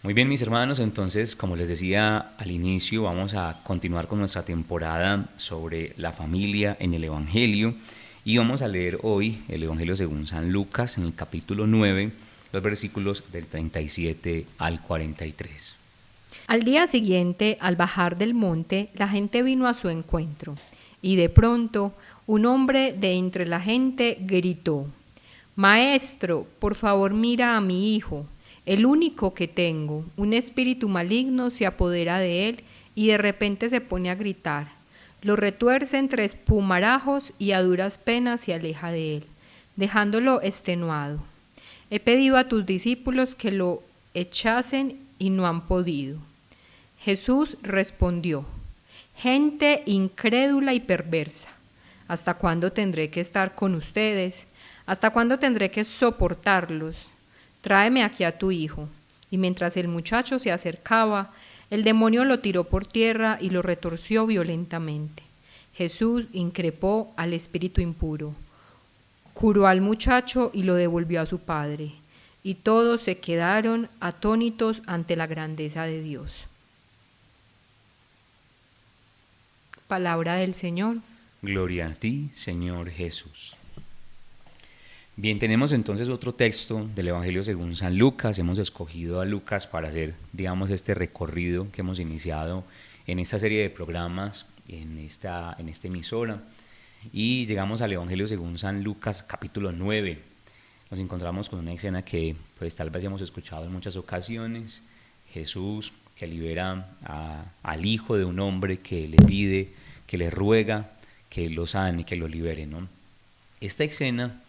Muy bien, mis hermanos, entonces, como les decía al inicio, vamos a continuar con nuestra temporada sobre la familia en el Evangelio y vamos a leer hoy el Evangelio según San Lucas en el capítulo 9, los versículos del 37 al 43. Al día siguiente, al bajar del monte, la gente vino a su encuentro, y de pronto un hombre de entre la gente gritó: Maestro, por favor mira a mi hijo, el único que tengo. Un espíritu maligno se apodera de él y de repente se pone a gritar. Lo retuerce entre espumarajos y a duras penas se aleja de él, dejándolo extenuado. He pedido a tus discípulos que lo echasen y no han podido. Jesús respondió: Gente incrédula y perversa, ¿hasta cuándo tendré que estar con ustedes? ¿Hasta cuándo tendré que soportarlos? Tráeme aquí a tu hijo. Y mientras el muchacho se acercaba, el demonio lo tiró por tierra y lo retorció violentamente. Jesús increpó al espíritu impuro, curó al muchacho y lo devolvió a su padre. Y todos se quedaron atónitos ante la grandeza de Dios. Palabra del Señor. Gloria a ti, Señor Jesús. Bien, tenemos entonces otro texto del Evangelio según San Lucas. Hemos escogido a Lucas para hacer, digamos, este recorrido que hemos iniciado en esta serie de programas, en esta emisora. Y llegamos al Evangelio según San Lucas, capítulo 9. Nos encontramos con una escena que pues tal vez hemos escuchado en muchas ocasiones. Jesús que libera al hijo de un hombre que le pide, que le ruega que lo sane, que lo libere, ¿no? Esta escena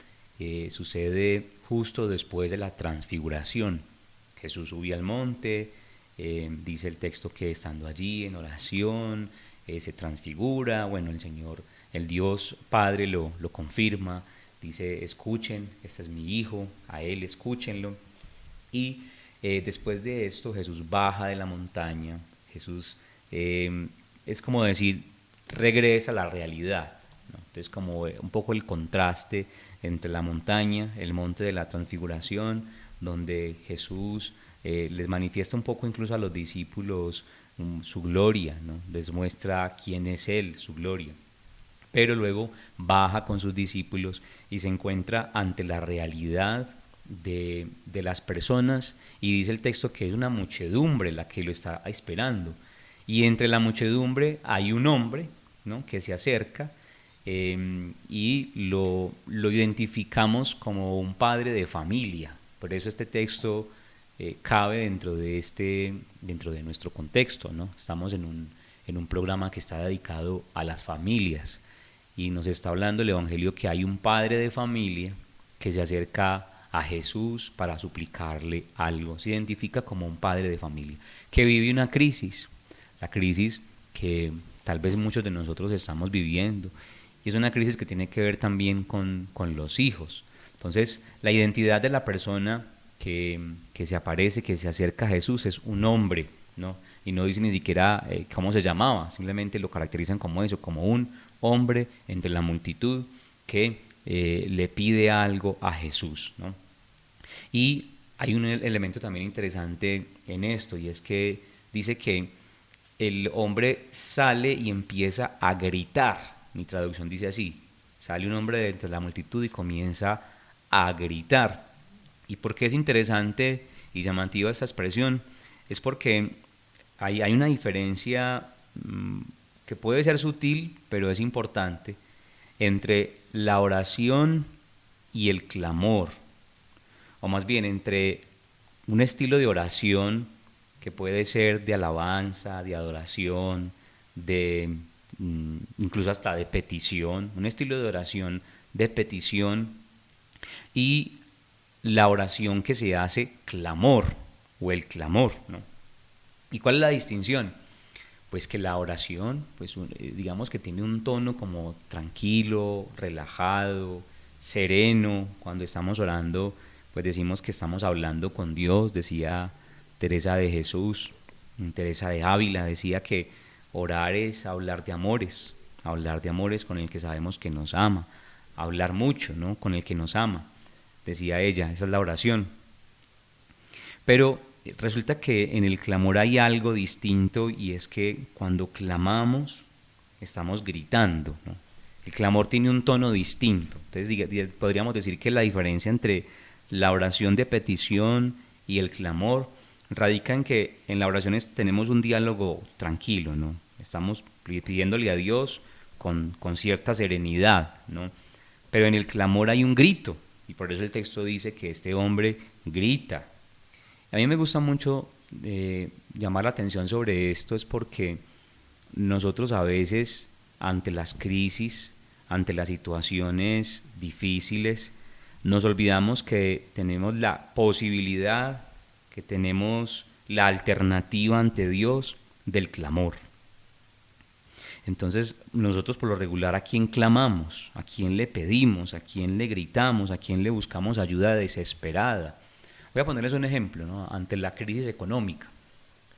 sucede justo después de la transfiguración. Jesús subía al monte, dice el texto que estando allí en oración, se transfigura, bueno, el Señor, el Dios Padre lo confirma, dice: escuchen, este es mi hijo, a él escúchenlo. Y después de esto Jesús baja de la montaña. Jesús es como decir, regresa a la realidad, ¿no? Entonces, como un poco el contraste entre la montaña, el monte de la transfiguración, donde Jesús les manifiesta un poco incluso a los discípulos su gloria, ¿no? Les muestra quién es Él, su gloria. Pero luego baja con sus discípulos y se encuentra ante la realidad de las personas, y dice el texto que es una muchedumbre la que lo está esperando. Y entre la muchedumbre hay un hombre, ¿no?, que se acerca y lo identificamos como un padre de familia. Por eso este texto cabe dentro de nuestro contexto, ¿no? Estamos en un programa que está dedicado a las familias y nos está hablando el Evangelio que hay un padre de familia que se acerca a Jesús para suplicarle algo. Se identifica como un padre de familia que vive una crisis, la crisis que tal vez muchos de nosotros estamos viviendo, y es una crisis que tiene que ver también con los hijos. Entonces, la identidad de la persona que se aparece, que se acerca a Jesús, es un hombre, ¿no? Y no dice ni siquiera cómo se llamaba, simplemente lo caracterizan como eso, como un hombre entre la multitud que le pide algo a Jesús, ¿no? Y hay un elemento también interesante en esto, y es que dice que el hombre sale y empieza a gritar. Mi traducción dice así: sale un hombre de entre la multitud y comienza a gritar. ¿Y por qué es interesante y llamativa esta expresión? Es porque hay una diferencia que puede ser sutil, pero es importante, entre la oración y el clamor, o más bien entre un estilo de oración que puede ser de alabanza, de adoración, de incluso hasta de petición, un estilo de oración de petición, y la oración que se hace clamor, o el clamor, ¿no? ¿Y cuál es la distinción? Pues que la oración, pues digamos que tiene un tono como tranquilo, relajado, sereno. Cuando estamos orando, pues decimos que estamos hablando con Dios. Decía Teresa de Jesús, Teresa de Ávila, decía que orar es hablar de amores con el que sabemos que nos ama, hablar mucho, ¿no?, con el que nos ama. Decía ella, esa es la oración. Pero resulta que en el clamor hay algo distinto, y es que cuando clamamos estamos gritando, ¿no? El clamor tiene un tono distinto. Entonces podríamos decir que la diferencia entre la oración de petición y el clamor radica en que en la oración tenemos un diálogo tranquilo, ¿no? Estamos pidiéndole a Dios con cierta serenidad, ¿no? Pero en el clamor hay un grito, y por eso el texto dice que este hombre grita. A mí me gusta mucho llamar la atención sobre esto, es porque nosotros a veces, ante las crisis, ante las situaciones difíciles, nos olvidamos que tenemos la posibilidad, que tenemos la alternativa ante Dios del clamor. Entonces, nosotros por lo regular, ¿a quién clamamos? ¿A quién le pedimos? ¿A quién le gritamos? ¿A quién le buscamos ayuda desesperada? Voy a ponerles un ejemplo, ¿no? Ante la crisis económica.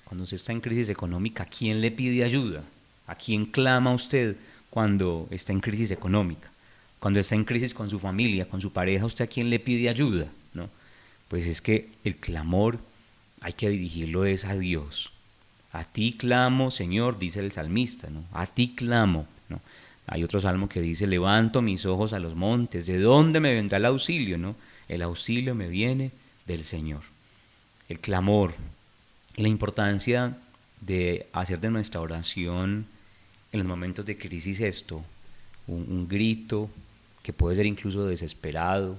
Cuando usted está en crisis económica, ¿a quién le pide ayuda? ¿A quién clama usted cuando está en crisis económica? Cuando está en crisis con su familia, con su pareja, ¿usted a quién le pide ayuda? ¿No? Pues es que el clamor hay que dirigirlo es a Dios. A ti clamo, Señor, dice el salmista, ¿no? A ti clamo, ¿no? Hay otro salmo que dice, levanto mis ojos a los montes, ¿de dónde me vendrá el auxilio? ¿No? El auxilio me viene del Señor. El clamor y la importancia de hacer de nuestra oración en los momentos de crisis esto, un grito que puede ser incluso desesperado,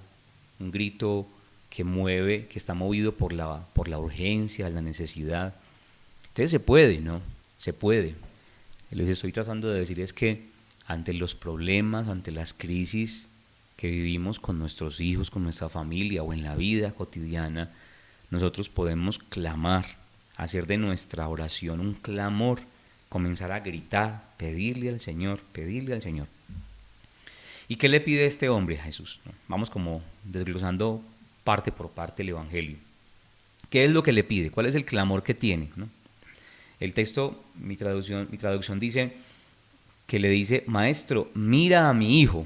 un grito que mueve, que está movido por la urgencia, la necesidad. Entonces se puede, ¿no? Se puede. Les estoy tratando de decir es que ante los problemas, ante las crisis que vivimos con nuestros hijos, con nuestra familia o en la vida cotidiana, nosotros podemos clamar, hacer de nuestra oración un clamor, comenzar a gritar, pedirle al Señor, pedirle al Señor. ¿Y qué le pide este hombre a Jesús? Vamos como desglosando parte por parte el Evangelio. ¿Qué es lo que le pide? ¿Cuál es el clamor que tiene? ¿No? El texto, mi traducción dice que le dice, maestro, mira a mi hijo.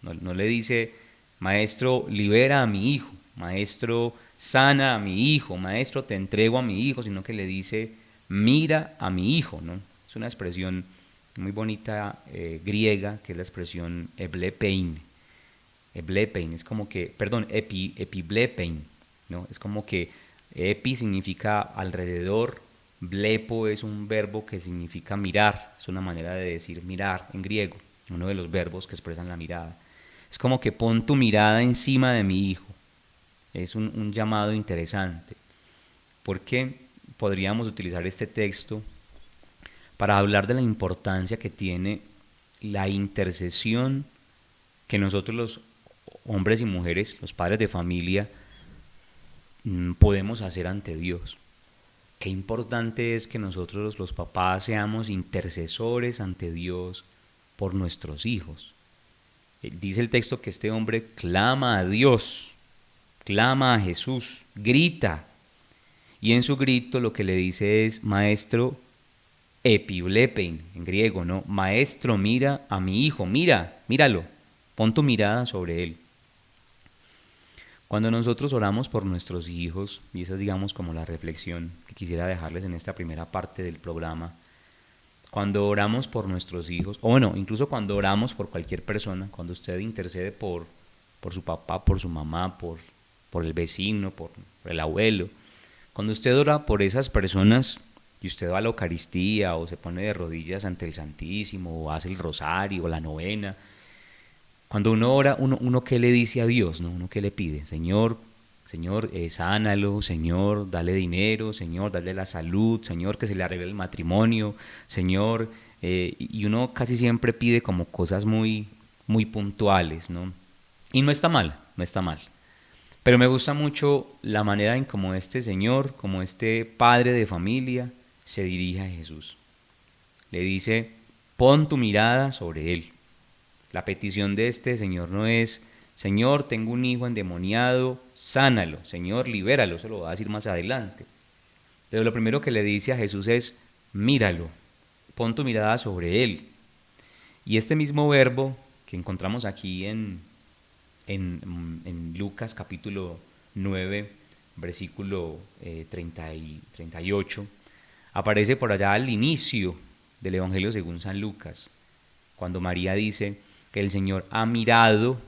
No le dice, maestro, libera a mi hijo, maestro, sana a mi hijo, maestro, te entrego a mi hijo, sino que le dice, mira a mi hijo, ¿no? Es una expresión muy bonita griega, que es la expresión eblepein. Eblepein es como que, perdón, epiblepein, ¿no? Es como que epi significa alrededor, blepo es un verbo que significa mirar, es una manera de decir mirar en griego, uno de los verbos que expresan la mirada. Es como que pon tu mirada encima de mi hijo. Es un llamado interesante, porque podríamos utilizar este texto para hablar de la importancia que tiene la intercesión que nosotros los hombres y mujeres, los padres de familia, podemos hacer ante Dios. Qué importante es que nosotros los papás seamos intercesores ante Dios por nuestros hijos. Dice el texto que este hombre clama a Dios, clama a Jesús, grita. Y en su grito lo que le dice es, maestro, epiblepein, en griego, ¿no? Maestro, mira a mi hijo, míralo, pon tu mirada sobre él. Cuando nosotros oramos por nuestros hijos, y esa es digamos como la reflexión que quisiera dejarles en esta primera parte del programa, cuando oramos por nuestros hijos, o bueno, incluso cuando oramos por cualquier persona, cuando usted intercede por su papá, por su mamá, por el vecino, por el abuelo, cuando usted ora por esas personas y usted va a la Eucaristía o se pone de rodillas ante el Santísimo o hace el rosario o la novena, cuando uno ora, uno ¿qué le dice a Dios? ¿No? Uno ¿qué le pide? Señor, sánalo, Señor, dale dinero, Señor, dale la salud, Señor, que se le arregle el matrimonio, Señor, y uno casi siempre pide como cosas muy, muy puntuales, ¿no? Y no está mal, no está mal. Pero me gusta mucho la manera en cómo este Señor, como este padre de familia, se dirige a Jesús. Le dice, pon tu mirada sobre él. La petición de este Señor no es, Señor, tengo un hijo endemoniado, sánalo, Señor, libéralo, eso lo va a decir más adelante. Pero lo primero que le dice a Jesús es, míralo, pon tu mirada sobre él. Y este mismo verbo que encontramos aquí en Lucas capítulo 9, versículo 38, aparece por allá al inicio del Evangelio según San Lucas, cuando María dice que el Señor ha mirado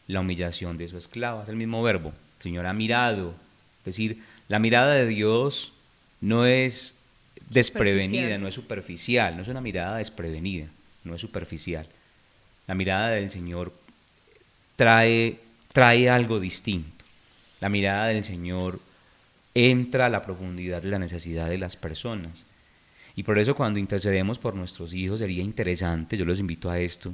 la humillación de su esclava. Es el mismo verbo, el Señor ha mirado. Es decir, la mirada de Dios no es desprevenida, no es superficial, no es una mirada desprevenida, no es superficial. La mirada del Señor trae algo distinto. La mirada del Señor entra a la profundidad de la necesidad de las personas. Y por eso cuando intercedemos por nuestros hijos sería interesante, yo los invito a esto,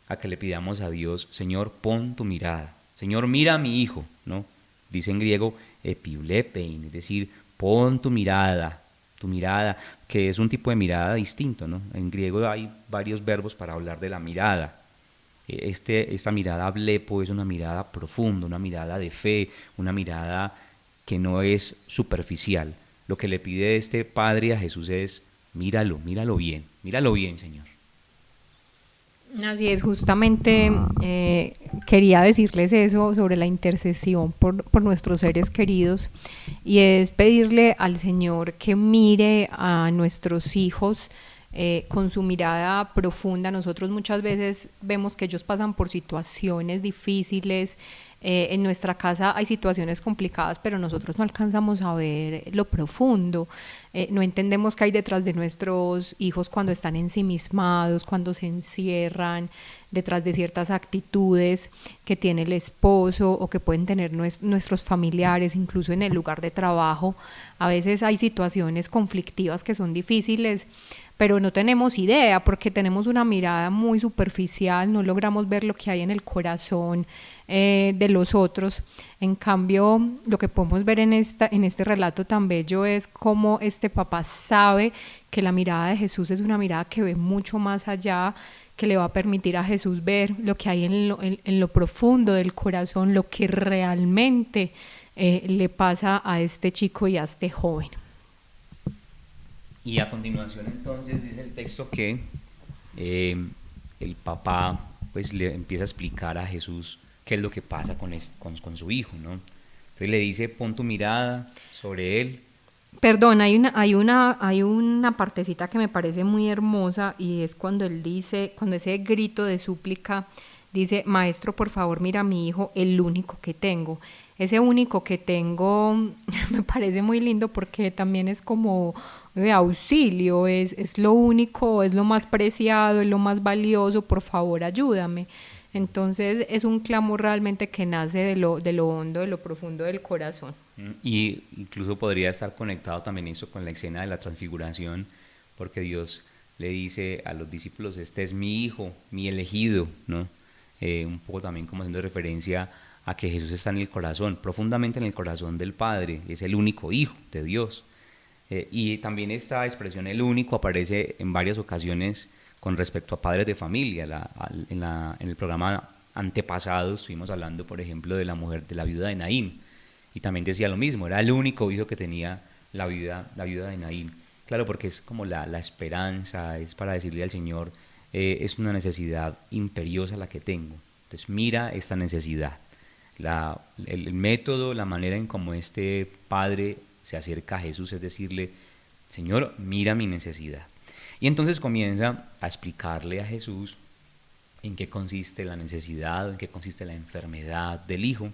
a que le pidamos a Dios: Señor, pon tu mirada. Señor, mira a mi hijo, ¿no? Dice en griego epiulepein, es decir, pon tu mirada, que es un tipo de mirada distinto, ¿no? En griego hay varios verbos para hablar de la mirada. Esta mirada blepo es una mirada profunda, una mirada de fe, una mirada que no es superficial. Lo que le pide este Padre a Jesús es: míralo bien, Señor. Así es, justamente quería decirles eso sobre la intercesión por nuestros seres queridos, y es pedirle al Señor que mire a nuestros hijos con su mirada profunda. Nosotros muchas veces vemos que ellos pasan por situaciones difíciles. En nuestra casa hay situaciones complicadas, pero nosotros no alcanzamos a ver lo profundo. No entendemos qué hay detrás de nuestros hijos cuando están ensimismados, cuando se encierran, detrás de ciertas actitudes que tiene el esposo o que pueden tener nuestros familiares, incluso en el lugar de trabajo. A veces hay situaciones conflictivas que son difíciles, pero no tenemos idea porque tenemos una mirada muy superficial, no logramos ver lo que hay en el corazón de los otros. En cambio, lo que podemos ver en este relato tan bello es cómo este papá sabe que la mirada de Jesús es una mirada que ve mucho más allá, que le va a permitir a Jesús ver lo que hay en lo profundo del corazón, lo que realmente le pasa a este chico y a este joven. Y a continuación entonces dice el texto que el papá pues le empieza a explicar a Jesús qué es lo que pasa con su hijo, ¿no? Entonces le dice: pon tu mirada sobre él. Perdón, hay una partecita que me parece muy hermosa, y es cuando él dice, cuando ese grito de súplica dice: Maestro, por favor, mira a mi hijo, el único que tengo. Ese único que tengo me parece muy lindo porque también es como de auxilio, es lo único, es lo más preciado, es lo más valioso, por favor, ayúdame. Entonces es un clamor realmente que nace de lo hondo, de lo profundo del corazón. Y incluso podría estar conectado también eso con la escena de la transfiguración, porque Dios le dice a los discípulos: este es mi hijo, mi elegido, ¿no? Un poco también como haciendo referencia a que Jesús está en el corazón, profundamente en el corazón del Padre, es el único hijo de Dios. Y también esta expresión el único aparece en varias ocasiones con respecto a padres de familia. En el programa antepasado estuvimos hablando, por ejemplo, de la mujer, de la viuda de Naín, y también decía lo mismo, era el único hijo que tenía la viuda de Naín. Claro, porque es como la esperanza, es para decirle al Señor: es una necesidad imperiosa la que tengo, entonces mira esta necesidad. El método, la manera en cómo este padre se acerca a Jesús es decirle: Señor, mira mi necesidad. Y entonces comienza a explicarle a Jesús en qué consiste la necesidad, en qué consiste la enfermedad del hijo.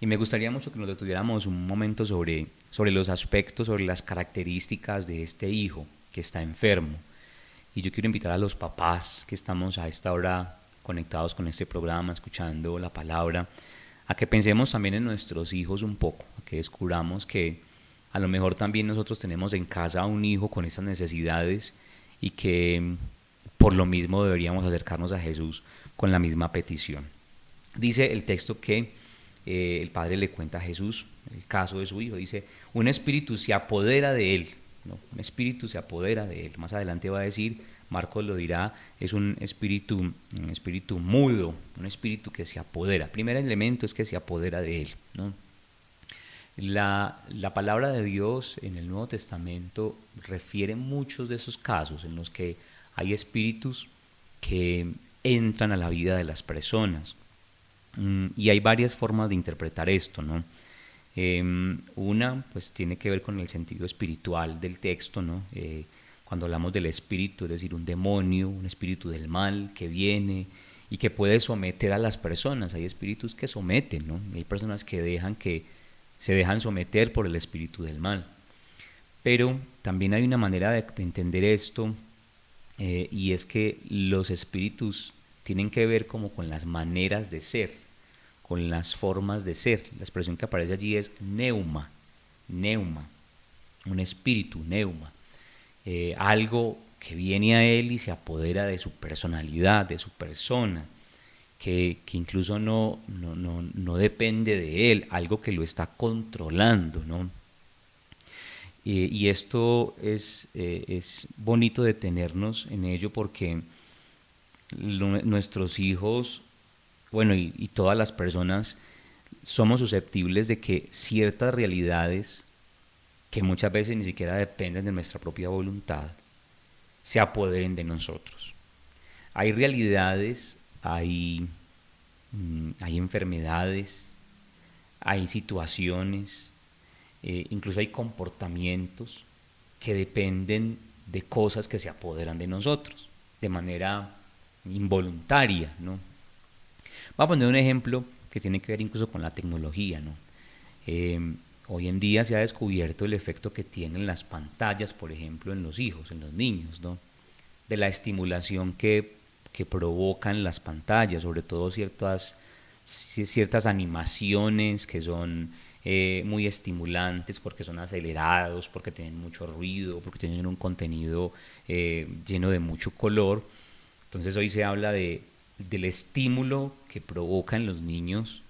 Y me gustaría mucho que nos detuviéramos un momento sobre los aspectos, sobre las características de este hijo que está enfermo. Y yo quiero invitar a los papás que estamos a esta hora conectados con este programa, escuchando la palabra, a que pensemos también en nuestros hijos un poco, a que descubramos que a lo mejor también nosotros tenemos en casa un hijo con estas necesidades y que por lo mismo deberíamos acercarnos a Jesús con la misma petición. Dice el texto que el padre le cuenta a Jesús el caso de su hijo. Dice: un espíritu se apodera de él, ¿no? Un espíritu se apodera de él. Más adelante va a decir, Marcos lo dirá, es un espíritu mudo, un espíritu que se apodera. El primer elemento es que se apodera de él, ¿no? La palabra de Dios en el Nuevo Testamento refiere muchos de esos casos en los que hay espíritus que entran a la vida de las personas. Y hay varias formas de interpretar esto, ¿no? Una, pues tiene que ver con el sentido espiritual del texto, ¿no? Cuando hablamos del espíritu, es decir, un demonio, un espíritu del mal que viene y que puede someter a las personas. Hay espíritus que someten, ¿no? Hay personas que se dejan someter por el espíritu del mal. Pero también hay una manera de entender esto, y es que los espíritus tienen que ver como con las maneras de ser, con las formas de ser. La expresión que aparece allí es neuma, neuma, un espíritu, neuma, algo que viene a él y se apodera de su personalidad, de su persona, que incluso no depende de él, algo que lo está controlando, ¿no? Y esto es bonito detenernos en ello porque nuestros hijos, bueno, y todas las personas somos susceptibles de que ciertas realidades que muchas veces ni siquiera dependen de nuestra propia voluntad se apoderen de nosotros. Hay realidades, hay enfermedades, hay situaciones, incluso hay comportamientos que dependen de cosas que se apoderan de nosotros de manera involuntaria, ¿no? Voy a poner un ejemplo que tiene que ver incluso con la tecnología, ¿no? Hoy en día se ha descubierto el efecto que tienen las pantallas, por ejemplo, en los hijos, en los niños, ¿no? De la estimulación que provocan las pantallas, sobre todo ciertas animaciones que son muy estimulantes porque son acelerados, porque tienen mucho ruido, porque tienen un contenido lleno de mucho color. Entonces hoy se habla del estímulo que provocan los niños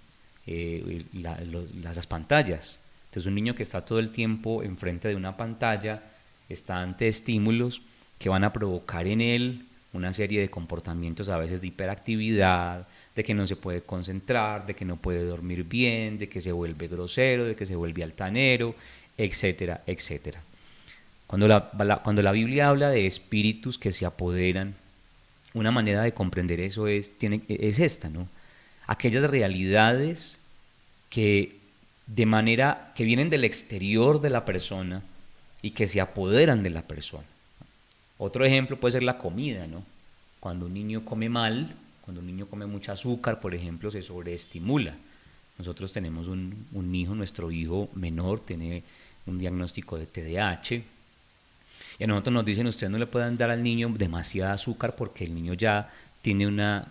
las pantallas. Entonces un niño que está todo el tiempo enfrente de una pantalla está ante estímulos que van a provocar en él una serie de comportamientos a veces de hiperactividad, de que no se puede concentrar, de que no puede dormir bien, de que se vuelve grosero, de que se vuelve altanero, etcétera, etcétera. Cuando la Biblia habla de espíritus que se apoderan, una manera de comprender eso es esta, ¿no? Aquellas realidades que que vienen del exterior de la persona y que se apoderan de la persona. Otro ejemplo puede ser la comida, ¿no? Cuando un niño come mal, cuando un niño come mucho azúcar, por ejemplo, se sobreestimula. Nosotros tenemos un hijo, nuestro hijo menor tiene un diagnóstico de TDAH, y a nosotros nos dicen, ustedes no le pueden dar al niño demasiada azúcar porque el niño ya tiene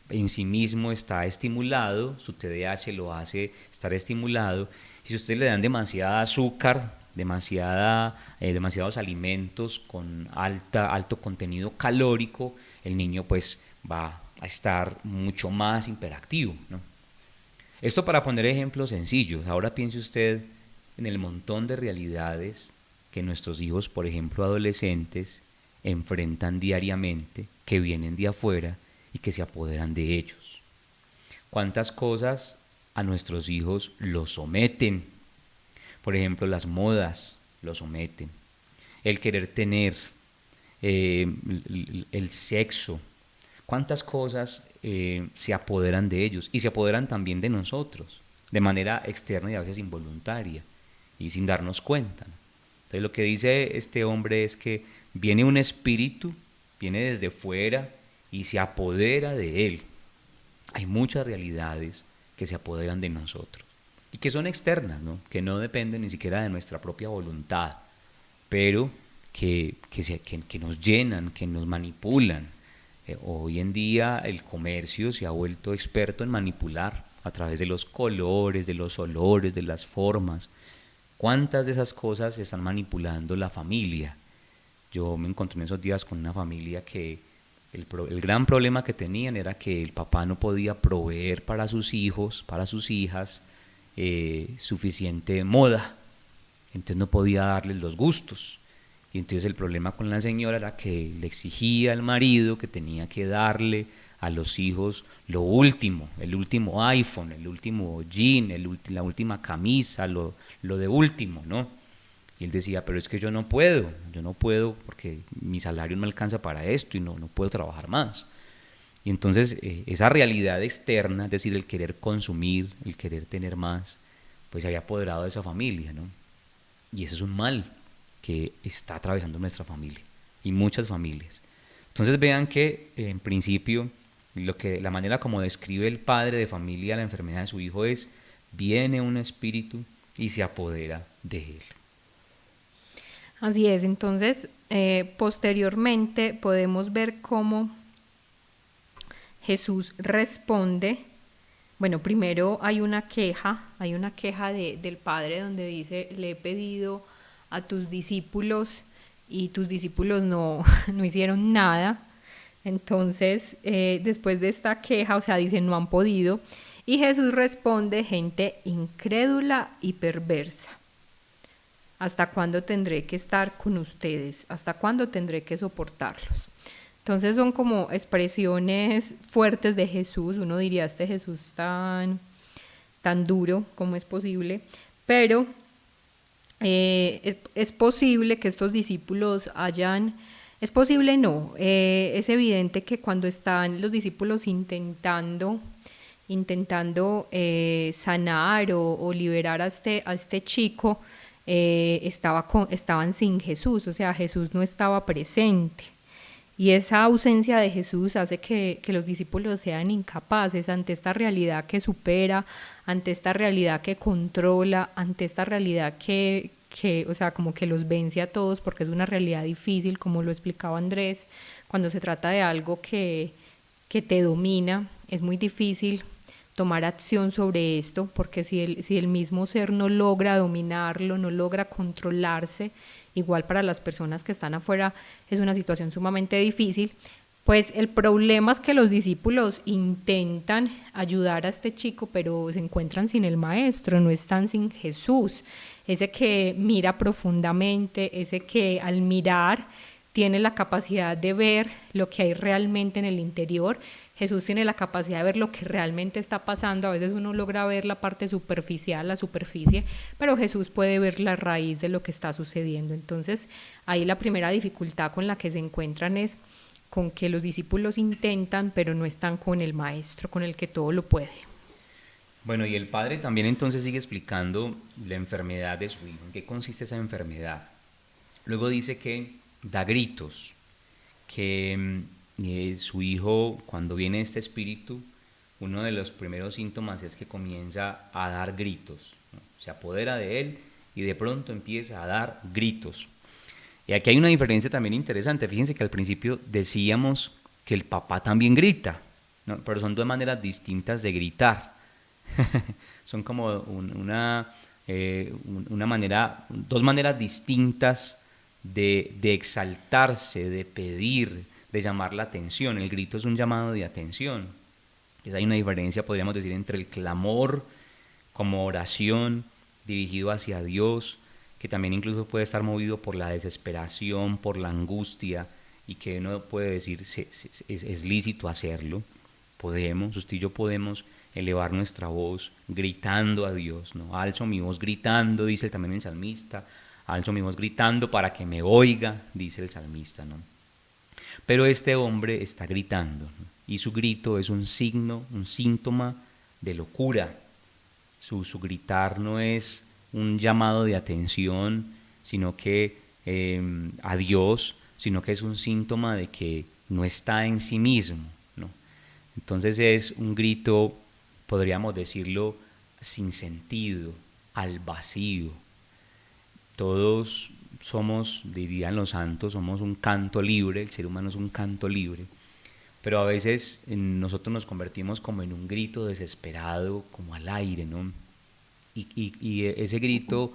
en sí mismo está estimulado, su TDAH lo hace estar estimulado, y si ustedes le dan demasiada azúcar, demasiados alimentos con alto contenido calórico, el niño pues va a estar mucho más hiperactivo, ¿no? Esto para poner ejemplos sencillos. Ahora piense usted en el montón de realidades que nuestros hijos, por ejemplo adolescentes, enfrentan diariamente, que vienen de afuera y que se apoderan de ellos. ¿Cuántas cosas a nuestros hijos los someten? Por ejemplo, las modas los someten, el querer tener, el sexo. ¿Cuántas cosas se apoderan de ellos y se apoderan también de nosotros, de manera externa y a veces involuntaria y sin darnos cuenta? Entonces lo que dice este hombre es que viene un espíritu, viene desde fuera y se apodera de él. Hay muchas realidades que se apoderan de nosotros y que son externas, ¿no? Que no dependen ni siquiera de nuestra propia voluntad, pero que nos llenan, que nos manipulan. Hoy en día el comercio se ha vuelto experto en manipular a través de los colores, de los olores, de las formas. ¿Cuántas de esas cosas están manipulando la familia? Yo me encontré en esos días con una familia que el gran problema que tenían era que el papá no podía proveer para sus hijos, para sus hijas, suficiente moda, entonces no podía darles los gustos. Y entonces el problema con la señora era que le exigía al marido que tenía que darle a los hijos lo último, el último iPhone, el último jean, la última camisa, lo de último, ¿no? Y él decía, pero es que yo no puedo porque mi salario no me alcanza para esto y no puedo trabajar más. Y entonces esa realidad externa, es decir, el querer consumir, el querer tener más, pues se había apoderado de esa familia, ¿no? Y eso es un mal que está atravesando nuestra familia y muchas familias. Entonces vean que en principio la manera como describe el padre de familia la enfermedad de su hijo es: viene un espíritu y se apodera de él. Así es, entonces posteriormente podemos ver cómo Jesús responde. Bueno, primero hay una queja del padre donde dice: le he pedido a tus discípulos y tus discípulos no, no hicieron nada. Entonces, después de esta queja, o sea, dice: no han podido. Y Jesús responde: gente incrédula y perversa. ¿Hasta cuándo tendré que estar con ustedes? ¿Hasta cuándo tendré que soportarlos? Entonces son como expresiones fuertes de Jesús. Uno diría: este Jesús tan duro, ¿cómo es posible? Pero es posible que estos discípulos hayan... Es posible, no. Es evidente que cuando están los discípulos intentando sanar o liberar a este chico, estaban sin Jesús, o sea, Jesús no estaba presente. Y esa ausencia de Jesús hace que los discípulos sean incapaces ante esta realidad que supera, ante esta realidad que controla, ante esta realidad que, o sea, como que los vence a todos, porque es una realidad difícil, como lo explicaba Andrés. Cuando se trata de algo que te domina, es muy difícil tomar acción sobre esto, porque si el mismo ser no logra dominarlo, no logra controlarse, igual para las personas que están afuera es una situación sumamente difícil. Pues el problema es que los discípulos intentan ayudar a este chico, pero se encuentran sin el maestro, no están sin Jesús, ese que mira profundamente, ese que al mirar tiene la capacidad de ver lo que hay realmente en el interior. Jesús tiene la capacidad de ver lo que realmente está pasando. A veces uno logra ver la parte superficial, la superficie, pero Jesús puede ver la raíz de lo que está sucediendo. Entonces, ahí la primera dificultad con la que se encuentran es con que los discípulos intentan, pero no están con el maestro, con el que todo lo puede. Bueno, y el padre también entonces sigue explicando la enfermedad de su hijo, en qué consiste esa enfermedad. Luego dice que da gritos, que su hijo, cuando viene este espíritu, uno de los primeros síntomas es que comienza a dar gritos, ¿no? Se apodera de él y de pronto empieza a dar gritos. Y aquí hay una diferencia también interesante. Fíjense que al principio decíamos que el papá también grita, ¿no? Pero son dos maneras distintas de gritar. Son como dos maneras distintas de exaltarse, de pedir, de llamar la atención. El grito es un llamado de atención. Entonces hay una diferencia, podríamos decir, entre el clamor como oración dirigido hacia Dios, que también incluso puede estar movido por la desesperación, por la angustia, y que uno puede decir es lícito hacerlo. Usted y yo podemos elevar nuestra voz gritando a Dios, ¿no? Alzo mi voz gritando, dice también el salmista, alzo mi voz gritando para que me oiga, dice el salmista, ¿no? Pero este hombre está gritando, ¿no? Y su grito es un signo, un síntoma de locura. Su gritar no es un llamado de atención, sino que a Dios, sino que es un síntoma de que no está en sí mismo, ¿no? Entonces es un grito, podríamos decirlo, sin sentido, al vacío. Todos somos, dirían los santos, somos un canto libre, el ser humano es un canto libre, pero a veces nosotros nos convertimos como en un grito desesperado, como al aire, ¿no? Y ese grito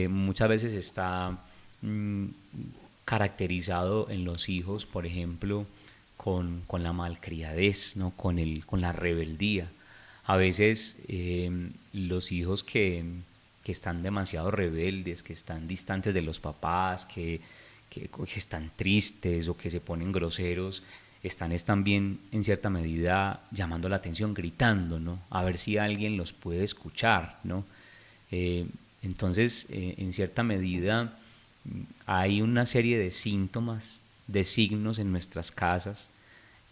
muchas veces está caracterizado en los hijos, por ejemplo, con la malcriadez, ¿no? con la rebeldía. A veces los hijos que están demasiado rebeldes, que están distantes de los papás, que están tristes o que se ponen groseros, están también en cierta medida llamando la atención, gritando, ¿no? A ver si alguien los puede escuchar, ¿no? Entonces, en cierta medida, hay una serie de síntomas, de signos en nuestras casas,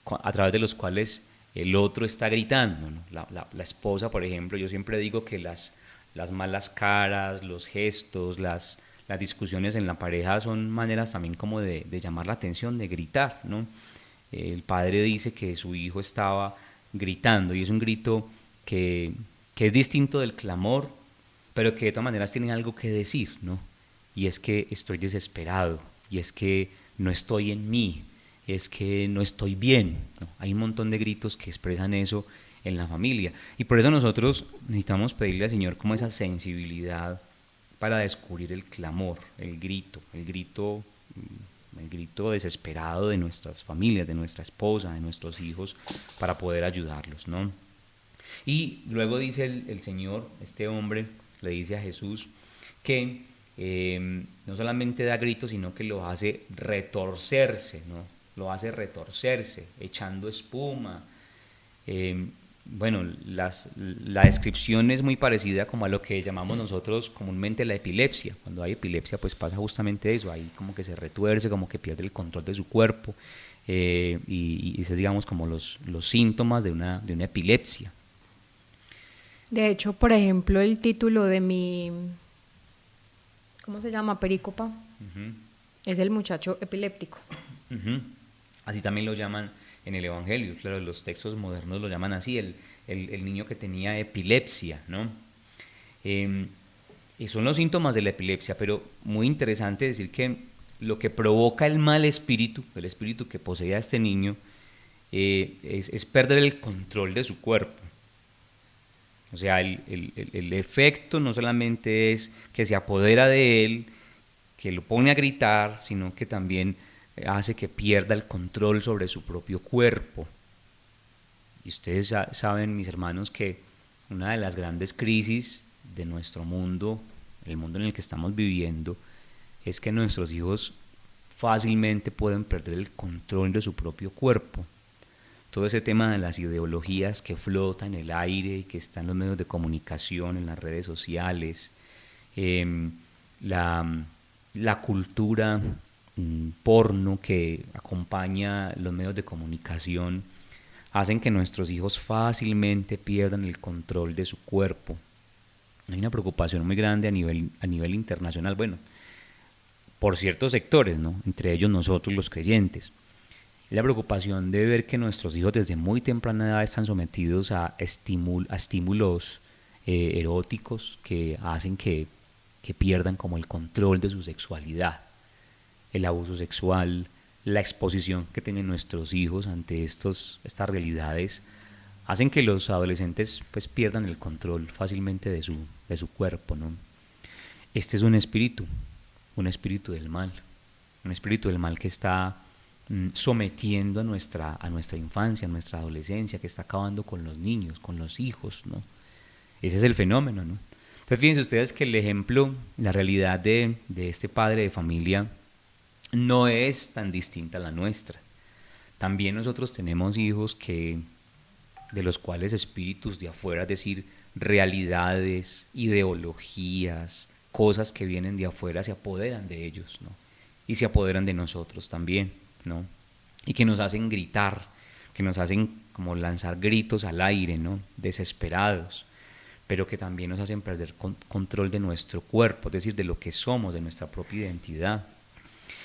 a través de los cuales el otro está gritando, ¿no? La esposa, por ejemplo, yo siempre digo que las las malas caras, los gestos, las discusiones en la pareja son maneras también como de llamar la atención, de gritar, ¿no? El padre dice que su hijo estaba gritando y es un grito que, que es distinto del clamor, pero que de todas maneras tiene algo que decir, ¿no? Y es que estoy desesperado, y es que no estoy en mí, es que no estoy bien, ¿no? Hay un montón de gritos que expresan eso en la familia, y por eso nosotros necesitamos pedirle al Señor como esa sensibilidad para descubrir el clamor, el grito desesperado de nuestras familias, de nuestra esposa, de nuestros hijos, para poder ayudarlos, ¿no? Y luego dice el Señor, este hombre le dice a Jesús que no solamente da gritos, sino que lo hace retorcerse, ¿no? Lo hace retorcerse, echando espuma. Eh, bueno, la descripción es muy parecida como a lo que llamamos nosotros comúnmente la epilepsia. Cuando hay epilepsia pues pasa justamente eso, ahí como que se retuerce, como que pierde el control de su cuerpo, y esos digamos como los síntomas de una epilepsia. De hecho, por ejemplo, el título de mi, ¿cómo se llama? Perícopa, Uh-huh. es el muchacho epiléptico. Uh-huh. Así también lo llaman en el Evangelio, claro, los textos modernos lo llaman así, el niño que tenía epilepsia, ¿no? Y son los síntomas de la epilepsia, pero muy interesante decir que lo que provoca el espíritu que poseía a este niño, es perder el control de su cuerpo. O sea, el efecto no solamente es que se apodera de él, que lo pone a gritar, sino que también hace que pierda el control sobre su propio cuerpo. Y ustedes saben, mis hermanos, que una de las grandes crisis de nuestro mundo, el mundo en el que estamos viviendo, es que nuestros hijos fácilmente pueden perder el control de su propio cuerpo. Todo ese tema de las ideologías que flotan en el aire y que están en los medios de comunicación, en las redes sociales, la cultura porno que acompaña los medios de comunicación, hacen que nuestros hijos fácilmente pierdan el control de su cuerpo. Hay una preocupación muy grande a nivel internacional, bueno, por ciertos sectores, ¿no? Entre ellos nosotros los creyentes. La preocupación de ver que nuestros hijos desde muy temprana edad están sometidos a estímulos eróticos que hacen que pierdan como el control de su sexualidad. El abuso sexual, la exposición que tienen nuestros hijos ante estas realidades, hacen que los adolescentes pues pierdan el control fácilmente de su cuerpo, ¿no? Este es un espíritu un espíritu del mal que está sometiendo a nuestra infancia, a nuestra adolescencia, que está acabando con los niños, con los hijos, ¿no? Ese es el fenómeno, ¿no? Entonces fíjense ustedes que el ejemplo, la realidad de este padre de familia no es tan distinta a la nuestra. También nosotros tenemos hijos de los cuales espíritus de afuera, es decir, realidades, ideologías, cosas que vienen de afuera se apoderan de ellos, ¿no? Y se apoderan de nosotros también, ¿no? Y que nos hacen gritar, que nos hacen como lanzar gritos al aire, ¿no? Desesperados, pero que también nos hacen perder control de nuestro cuerpo, es decir, de lo que somos, de nuestra propia identidad.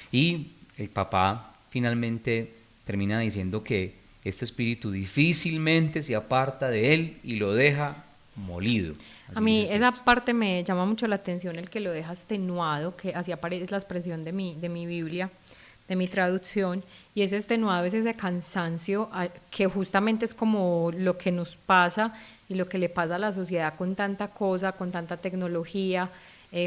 Y el papá finalmente termina diciendo que este espíritu difícilmente se aparta de él y lo deja molido. A mí esa parte me llama mucho la atención, el que lo deja extenuado, que así aparece la expresión de mi Biblia, de mi traducción, y ese extenuado es ese cansancio que justamente es como lo que nos pasa y lo que le pasa a la sociedad con tanta cosa, con tanta tecnología,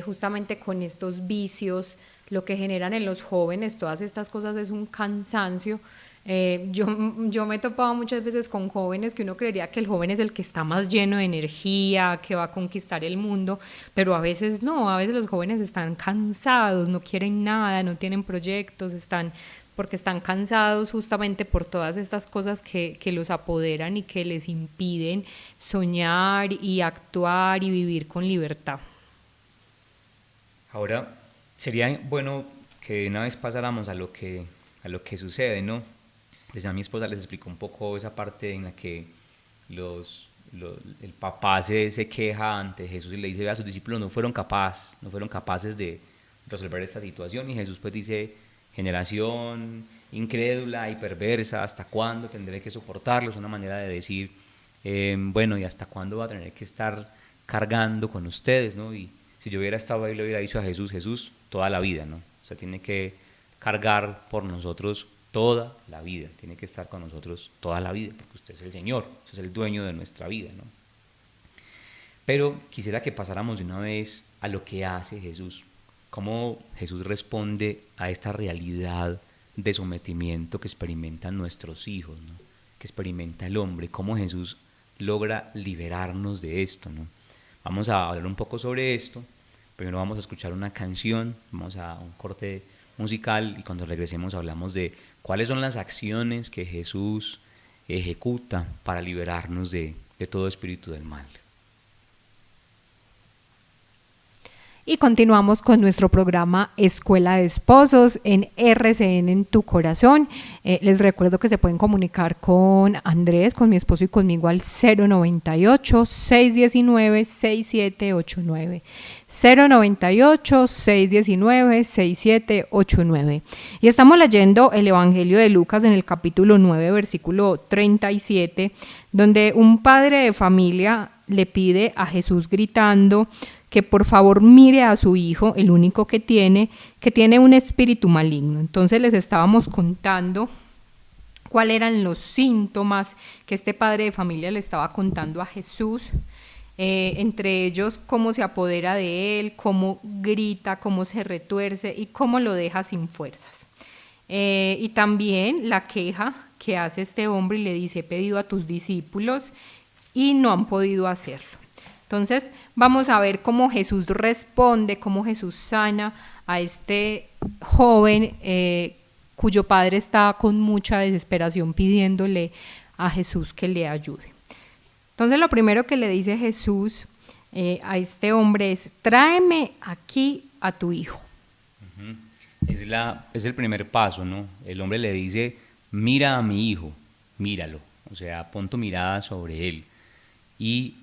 justamente con estos vicios, lo que generan en los jóvenes, todas estas cosas es un cansancio. Yo me he topado muchas veces con jóvenes que uno creería que el joven es el que está más lleno de energía, que va a conquistar el mundo, pero a veces no, a veces los jóvenes están cansados, no quieren nada, no tienen proyectos, porque están cansados justamente por todas estas cosas que los apoderan y que les impiden soñar y actuar y vivir con libertad. Ahora, sería bueno que de una vez pasáramos a lo que sucede, ¿no? Pues a mi esposa les explicó un poco esa parte en la que el papá se queja ante Jesús y le dice, vea, sus discípulos no fueron capaces de resolver esta situación, y Jesús pues dice, generación incrédula y perversa, ¿hasta cuándo tendré que soportarlo? Es una manera de decir, bueno, ¿y hasta cuándo va a tener que estar cargando con ustedes, ¿no? Y si yo hubiera estado ahí, le hubiera dicho a Jesús, Jesús, toda la vida, ¿no? O sea, tiene que cargar por nosotros toda la vida, tiene que estar con nosotros toda la vida, porque usted es el Señor, usted es el dueño de nuestra vida, ¿no? Pero quisiera que pasáramos de una vez a lo que hace Jesús, cómo Jesús responde a esta realidad de sometimiento que experimentan nuestros hijos, ¿no? Que experimenta el hombre, cómo Jesús logra liberarnos de esto, ¿no? Vamos a hablar un poco sobre esto. Primero vamos a escuchar una canción, vamos a un corte musical, y cuando regresemos hablamos de cuáles son las acciones que Jesús ejecuta para liberarnos de todo espíritu del mal. Y continuamos con nuestro programa Escuela de Esposos en RCN en tu corazón. Les recuerdo que se pueden comunicar con Andrés, con mi esposo, y conmigo al 098-619-6789. 098-619-6789. Y estamos leyendo el Evangelio de Lucas en el capítulo 9, versículo 37, donde un padre de familia le pide a Jesús gritando que por favor mire a su hijo, el único que tiene un espíritu maligno. Entonces les estábamos contando cuáles eran los síntomas que este padre de familia le estaba contando a Jesús, entre ellos cómo se apodera de él, cómo grita, cómo se retuerce y cómo lo deja sin fuerzas. Y también la queja que hace este hombre y le dice, he pedido a tus discípulos y no han podido hacerlo. Entonces vamos a ver cómo Jesús responde, cómo Jesús sana a este joven cuyo padre está con mucha desesperación pidiéndole a Jesús que le ayude. Entonces lo primero que le dice Jesús a este hombre es, tráeme aquí a tu hijo. Es el primer paso, ¿no? El hombre le dice, mira a mi hijo, míralo, o sea, pon tu mirada sobre él. Y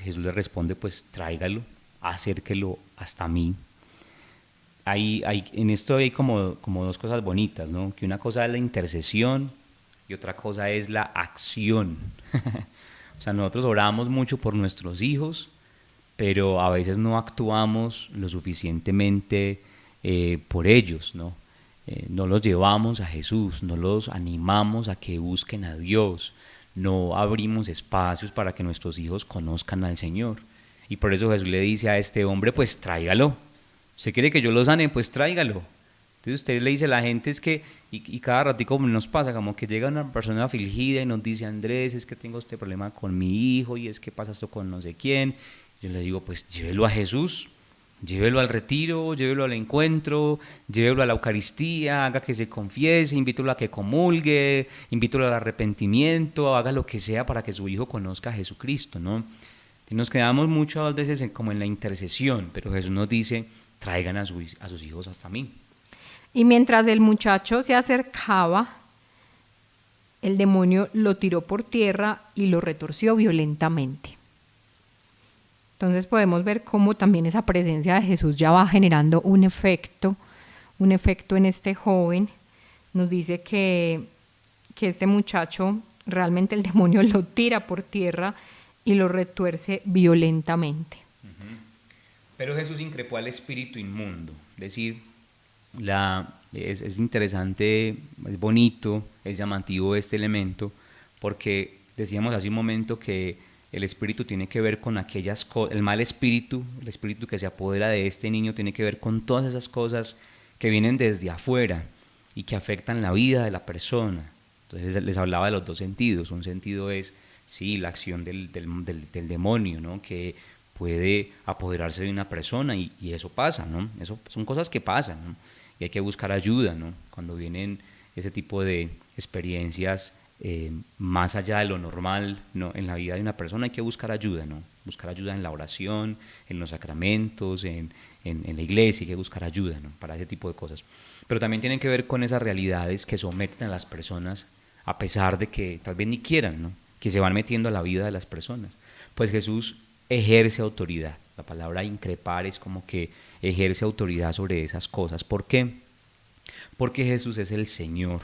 Jesús le responde, pues tráigalo, acérquelo hasta mí. En esto hay como dos cosas bonitas, ¿no? Que una cosa es la intercesión y otra cosa es la acción. O sea, nosotros oramos mucho por nuestros hijos, pero a veces no actuamos lo suficientemente por ellos, ¿no? No los llevamos a Jesús, no los animamos a que busquen a Dios, no abrimos espacios para que nuestros hijos conozcan al Señor. Y por eso Jesús le dice a este hombre, pues tráigalo. ¿Usted quiere que yo lo sane? Pues tráigalo. Entonces usted le dice a la gente, es que, y cada ratico nos pasa, como que llega una persona afligida y nos dice, Andrés, es que tengo este problema con mi hijo, y es que pasa esto con no sé quién. Yo le digo, pues llévelo a Jesús, llévelo al retiro, llévelo al encuentro, llévelo a la Eucaristía, haga que se confiese, invítelo a que comulgue, invítelo al arrepentimiento, haga lo que sea para que su hijo conozca a Jesucristo, ¿no? Y nos quedamos muchas veces como en la intercesión, pero Jesús nos dice, traigan a sus hijos hasta mí. Y mientras el muchacho se acercaba, el demonio lo tiró por tierra y lo retorció violentamente. Entonces podemos ver cómo también esa presencia de Jesús ya va generando un efecto en este joven. Nos dice que este muchacho, realmente el demonio lo tira por tierra y lo retuerce violentamente. Pero Jesús increpó al espíritu inmundo, es decir, es interesante, es bonito, es llamativo este elemento, porque decíamos hace un momento que el espíritu tiene que ver con aquellas cosas, el mal espíritu, el espíritu que se apodera de este niño tiene que ver con todas esas cosas que vienen desde afuera y que afectan la vida de la persona. Entonces les hablaba de los dos sentidos. Un sentido es, sí, la acción del demonio, ¿no? Que puede apoderarse de una persona y eso pasa, ¿no? Eso son cosas que pasan, ¿no? Y hay que buscar ayuda, ¿no? Cuando vienen ese tipo de experiencias más allá de lo normal, ¿no? En la vida de una persona hay que buscar ayuda, ¿no? Buscar ayuda en la oración, en los sacramentos, en la iglesia, hay que buscar ayuda, ¿no? Para ese tipo de cosas. Pero también tienen que ver con esas realidades que someten a las personas a pesar de que tal vez ni quieran, ¿no? Que se van metiendo a la vida de las personas. pues Jesús ejerce autoridad. La palabra increpar es como que ejerce autoridad sobre esas cosas. ¿Por qué? Porque Jesús es el Señor.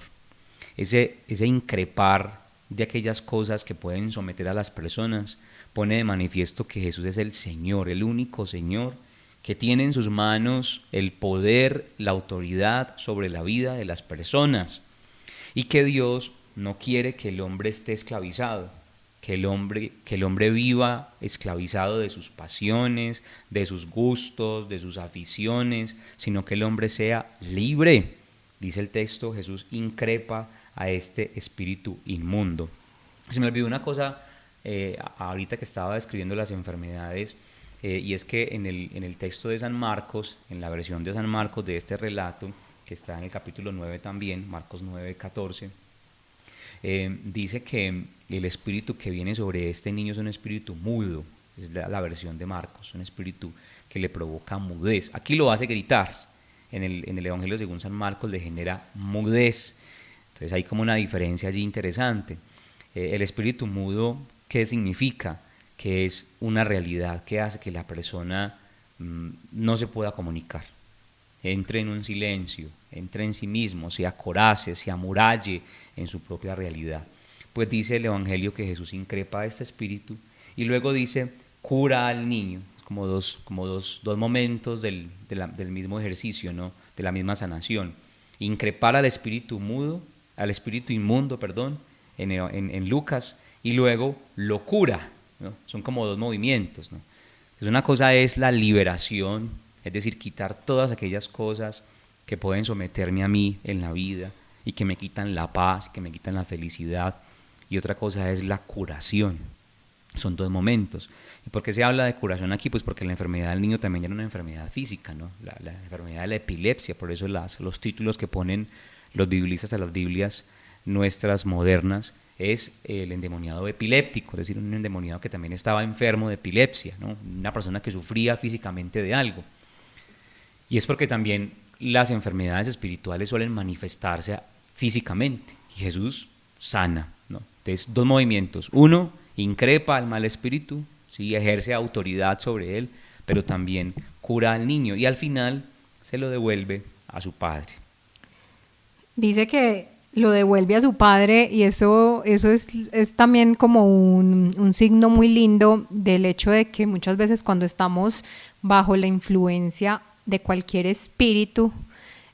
Ese increpar de aquellas cosas que pueden someter a las personas pone de manifiesto que Jesús es el Señor, el único Señor que tiene en sus manos el poder, la autoridad sobre la vida de las personas, y que Dios no quiere que el hombre esté esclavizado, que el hombre viva esclavizado de sus pasiones, de sus gustos, de sus aficiones, sino que el hombre sea libre. Dice el texto, Jesús increpa a este espíritu inmundo. Se me olvidó una cosa ahorita que estaba describiendo las enfermedades, y es que en el texto de San Marcos, en la versión de San Marcos de este relato, que está en el capítulo 9 también, Marcos 9:14, dice que el espíritu que viene sobre este niño es un espíritu mudo, es la versión de Marcos, un espíritu que le provoca mudez. Aquí lo hace gritar, en el Evangelio según San Marcos le genera mudez. Entonces hay como una diferencia allí interesante. El espíritu mudo, ¿qué significa? Que es una realidad que hace que la persona no se pueda comunicar, entre en un silencio, entre en sí mismo, se acorace, se amuralle en su propia realidad. Pues dice el Evangelio que Jesús increpa a este espíritu y luego dice, cura al niño, como dos momentos del mismo ejercicio, ¿no? De la misma sanación. Increpar al espíritu mudo, al espíritu inmundo, perdón, en Lucas, y luego lo cura, ¿no? Son como dos movimientos, ¿no? Entonces una cosa es la liberación, es decir, quitar todas aquellas cosas que pueden someterme a mí en la vida y que me quitan la paz, que me quitan la felicidad, y otra cosa es la curación. Son dos momentos. ¿Y por qué se habla de curación aquí? Pues porque la enfermedad del niño también era una enfermedad física, ¿no? La enfermedad de la epilepsia, por eso los títulos que ponen los biblistas a las Biblias nuestras modernas es el endemoniado epiléptico, es decir, un endemoniado que también estaba enfermo de epilepsia, ¿no? Una persona que sufría físicamente de algo. Y es porque también las enfermedades espirituales suelen manifestarse físicamente, y Jesús sana, ¿no? Entonces, dos movimientos. Uno, increpa al mal espíritu, ¿sí? Ejerce autoridad sobre él, pero también cura al niño y al final se lo devuelve a su padre. Dice que lo devuelve a su padre, y eso es también como un signo muy lindo del hecho de que muchas veces cuando estamos bajo la influencia de cualquier espíritu,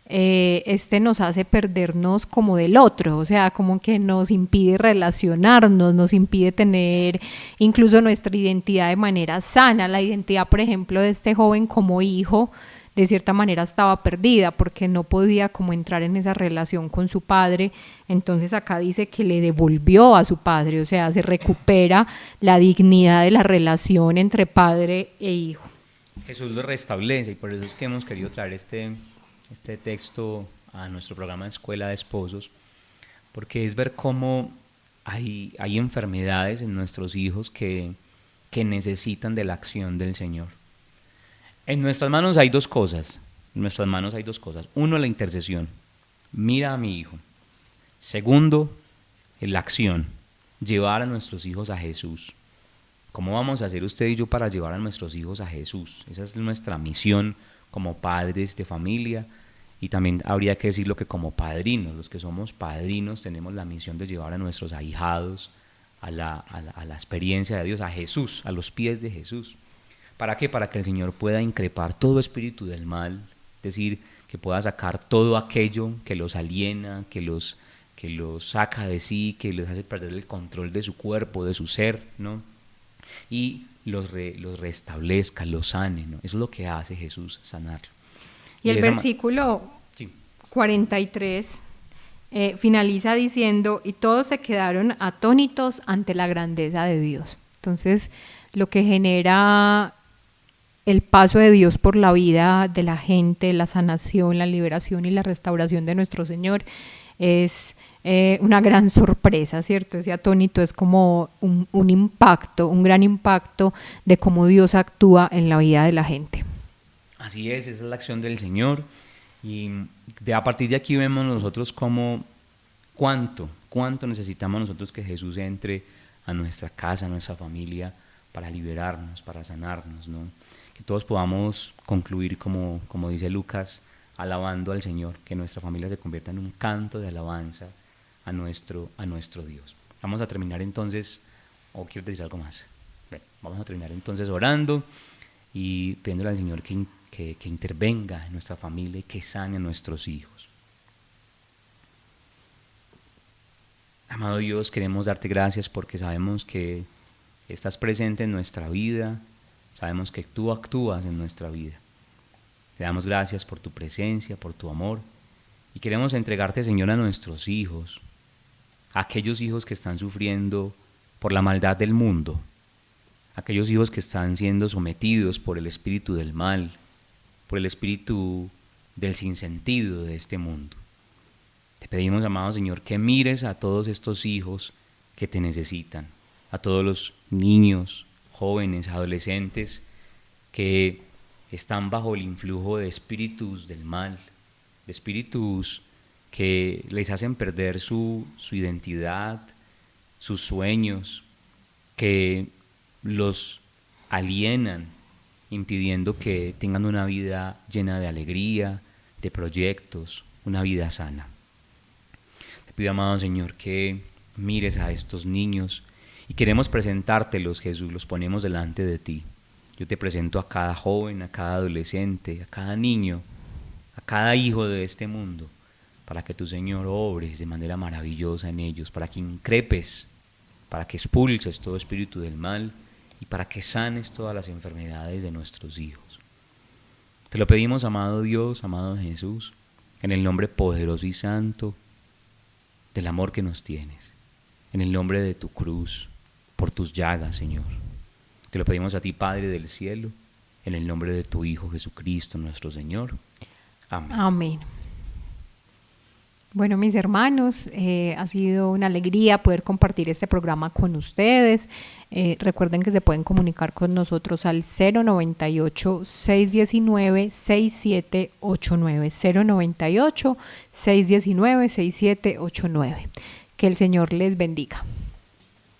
este nos hace perdernos como del otro, o sea, como que nos impide relacionarnos, nos impide tener incluso nuestra identidad de manera sana. La identidad, por ejemplo, de este joven como hijo, de cierta manera estaba perdida porque no podía como entrar en esa relación con su padre. Entonces acá dice que le devolvió a su padre, o sea, se recupera la dignidad de la relación entre padre e hijo. Jesús lo restablece, y por eso es que hemos querido traer este texto a nuestro programa de Escuela de Esposos, porque es ver cómo hay enfermedades en nuestros hijos que necesitan de la acción del Señor. En nuestras manos hay dos cosas. Uno, la intercesión. Mira a mi hijo. Segundo, la acción. Llevar a nuestros hijos a Jesús. ¿Cómo vamos a hacer usted y yo para llevar a nuestros hijos a Jesús? Esa es nuestra misión como padres de familia, y también habría que decirlo que como padrinos, los que somos padrinos tenemos la misión de llevar a nuestros ahijados a la experiencia de Dios, a Jesús, a los pies de Jesús. ¿Para qué? Para que el Señor pueda increpar todo espíritu del mal, es decir, que pueda sacar todo aquello que los aliena, que los saca de sí, que les hace perder el control de su cuerpo, de su ser, ¿no? Y los restablezca, los sane, ¿no? Eso es lo que hace Jesús, sanar. Y el versículo 43 finaliza diciendo, y todos se quedaron atónitos ante la grandeza de Dios. Entonces, lo que genera el paso de Dios por la vida de la gente, la sanación, la liberación y la restauración de nuestro Señor es una gran sorpresa, ¿cierto? Ese atónito es como un impacto, un gran impacto de cómo Dios actúa en la vida de la gente. Así es, esa es la acción del Señor, y a partir de aquí vemos nosotros cómo cuánto necesitamos nosotros que Jesús entre a nuestra casa, a nuestra familia, para liberarnos, para sanarnos, ¿no? Que todos podamos concluir, como dice Lucas, alabando al Señor, que nuestra familia se convierta en un canto de alabanza a nuestro Dios. Vamos a terminar entonces, ¿o quieres decir algo más? Bueno, vamos a terminar entonces orando y pidiéndole al Señor que intervenga en nuestra familia y que sane a nuestros hijos. Amado Dios, queremos darte gracias porque sabemos que estás presente en nuestra vida, sabemos que tú actúas en nuestra vida. Te damos gracias por tu presencia, por tu amor, y queremos entregarte, Señor, a nuestros hijos, a aquellos hijos que están sufriendo por la maldad del mundo, a aquellos hijos que están siendo sometidos por el espíritu del mal, por el espíritu del sinsentido de este mundo. Te pedimos, amado Señor, que mires a todos estos hijos que te necesitan, a todos los niños, jóvenes, adolescentes que están bajo el influjo de espíritus del mal, de espíritus que les hacen perder su identidad, sus sueños, que los alienan, impidiendo que tengan una vida llena de alegría, de proyectos, una vida sana. Te pido, amado Señor, que mires a estos niños y queremos presentártelos, Jesús, los ponemos delante de ti. Yo te presento a cada joven, a cada adolescente, a cada niño, a cada hijo de este mundo, para que tu Señor obres de manera maravillosa en ellos, para que increpes, para que expulses todo espíritu del mal y para que sanes todas las enfermedades de nuestros hijos. Te lo pedimos, amado Dios, amado Jesús, en el nombre poderoso y santo del amor que nos tienes, en el nombre de tu cruz, por tus llagas, Señor. Te lo pedimos a ti, Padre del cielo, en el nombre de tu Hijo Jesucristo, nuestro Señor. Amén. Amén. Bueno, mis hermanos, ha sido una alegría poder compartir este programa con ustedes. Recuerden que se pueden comunicar con nosotros al 098-619-6789, 098-619-6789. Que el Señor les bendiga.